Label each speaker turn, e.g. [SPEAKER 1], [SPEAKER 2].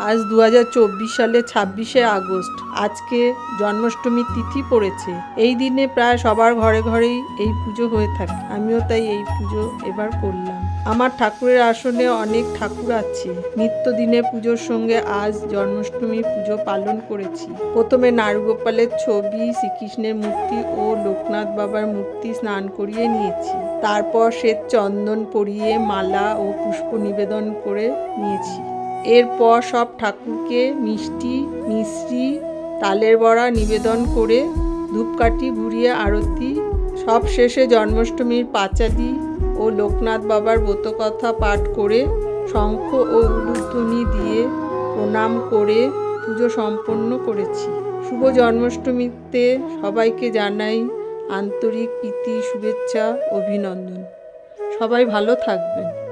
[SPEAKER 1] আজ 2024 সালে 26শে আগস্ট। আজকে জন্মাষ্টমীর তিথি পড়েছে। এই দিনে প্রায় সবার ঘরে ঘরেই এই পুজো হয়ে থাকে। আমিও তাই এই পুজো এবার করলাম। আমার ঠাকুরের আসনে অনেক ঠাকুর আছে। নিত্যদিনের পুজোর সঙ্গে আজ জন্মাষ্টমীর পুজো পালন করেছি। প্রথমে নারুগোপালের ছবি, শ্রীকৃষ্ণের মূর্তি ও লোকনাথ বাবার মূর্তি স্নান করিয়ে নিয়েছি। তারপর শ্বেত চন্দন পরিয়ে মালা ও পুষ্প নিবেদন করে নিয়েছি। এরপর সব ঠাকুরকে মিষ্টি, মিশ্রি, তালের বড়া নিবেদন করে ধূপকাঠি ঘুরিয়ে আরতি। সব শেষে জন্মাষ্টমীর পাঁচালি ও লোকনাথ বাবার ব্রতকথা পাঠ করে শঙ্খ ও উলুধ্বনি দিয়ে প্রণাম করে পুজো সম্পন্ন করেছি। শুভ জন্মাষ্টমীতে সবাইকে জানাই আন্তরিক প্রীতি, শুভেচ্ছা, অভিনন্দন। সবাই ভালো থাকবেন।